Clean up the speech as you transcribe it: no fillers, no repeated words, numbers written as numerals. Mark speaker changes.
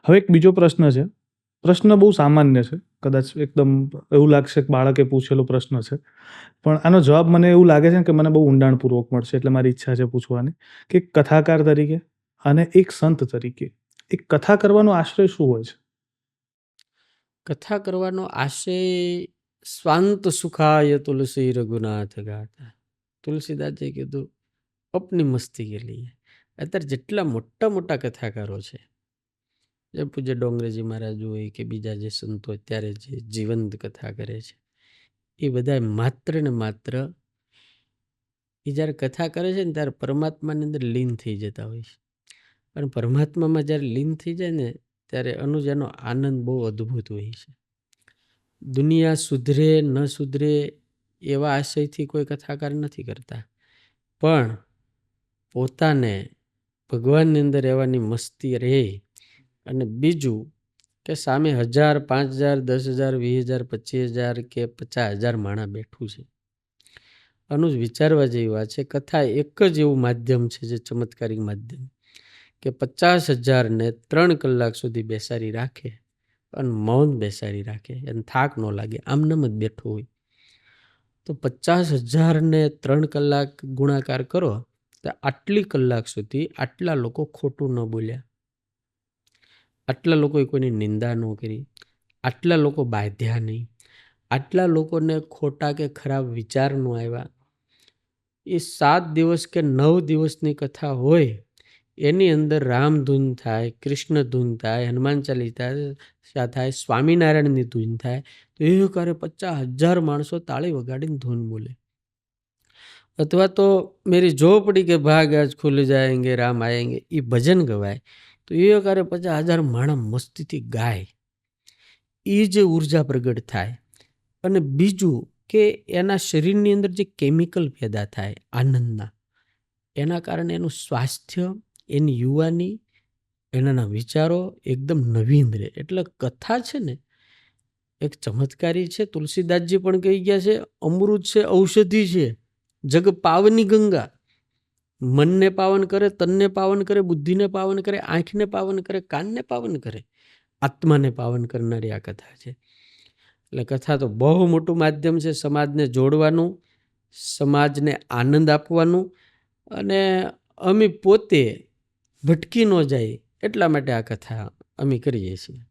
Speaker 1: હવે એક બીજો પ્રશ્ન છે. પ્રશ્ન બહુ સામાન્ય છે. કદાચ એકદમ એવું લાગશે કે બાળકે પૂછેલો પ્રશ્ન છે. પણ આનો જવાબ મને એવું લાગે છે કે મને બહુ ઊંડાણપૂર્વક મળશે એટલે મારી ઈચ્છા છે પૂછવાની કે એક કથાકાર તરીકે અને એક સંત તરીકે એક કથા કરવાનો આશ્રય શું હોય છે?
Speaker 2: કથા કરવાનો આશય સ્વાંત સુખાય તુલસી રઘુનાથ ગાતા. તુલસીદાસજી કીધું અપની મસ્તી કે લીએ. અત્યારે જેટલા મોટા મોટા કથાકારો છે, જેમ પૂજ્ય ડોંગરેજી મહારાજ હોય કે બીજા જે સંતો અત્યારે જે જીવંત કથા કરે છે, એ બધા માત્ર ને માત્ર એ જ્યારે કથા કરે છે ને ત્યારે પરમાત્માની અંદર લીન થઈ જતા હોય છે. પણ પરમાત્મામાં જ્યારે લીન થઈ જાય ને ત્યારે એનો આનંદ બહુ અદ્ભુત હોય છે. દુનિયા સુધરે ન સુધરે એવા આશયથી કોઈ કથાકાર નથી કરતા, પણ પોતાને ભગવાનની અંદર રહેવાની મસ્તી રહે. અને બીજું કે સામે 1000, 5000, 10,000, 20,000, 25,000 કે 50,000 માણસ બેઠું છે. આનું જ વિચારવા જેવી વાત છે. કથા એક જ એવું માધ્યમ છે જે ચમત્કારિક માધ્યમ કે 50,000ને 3 કલાક સુધી બેસાડી રાખે અને મૌન બેસાડી રાખે, એને થાક ન લાગે, આમનામ જ બેઠો હોય. તો 50,000ને 3 કલાક ગુણાકાર કરો તો આટલી કલાક સુધી આટલા લોકો ખોટું ન બોલ્યા, આટલા લોકોએ કોઈની નિંદા ન કરી, આટલા લોકો બાંધ્યા નહીં, આટલા લોકોને ખોટા કે ખરાબ વિચાર ન આવ્યા. એ 7 દિવસ કે 9 દિવસની કથા હોય, એની અંદર રામધૂન થાય, કૃષ્ણ ધૂન થાય, હનુમાન ચાલીસા થાય, સ્વામિનારાયણની ધૂન થાય, તો એ કરે 50,000 માણસો તાળી વગાડીને ધૂન બોલે. અથવા તો મેરી ઝોપડી કે ભાગ આજ ખુલ જાયંગે રામ આયેંગે એ ભજન ગવાય, તો એ કરે 50,000 માણસ મસ્તીથી ગાય. એ જે ઉર્જા પ્રગટ થાય. અને બીજું કે એના શરીરની અંદર જે કેમિકલ પેદા થાય આનંદના, એના કારણે એનું સ્વાસ્થ્ય, એની યુવાની, એના વિચારો એકદમ નવીન રહે. એટલે કથા છે ને એક ચમત્કારી છે. તુલસીદાસજી પણ કહી ગયા છે અમૃત છે, ઔષધિ છે, જગ પાવની ગંગા. મનને પાવન કરે, તનને પાવન કરે, બુદ્ધિને પાવન કરે, આંખને પાવન કરે, કાનને પાવન કરે, આત્માને પાવન કરનારી આ કથા છે. એટલે કથા તો બહુ મોટું માધ્યમ છે સમાજને જોડવાનું, સમાજને આનંદ આપવાનું, અને અમે પોતે ભટકી ન જાય એટલા માટે આ કથા અમે કરીએ છીએ.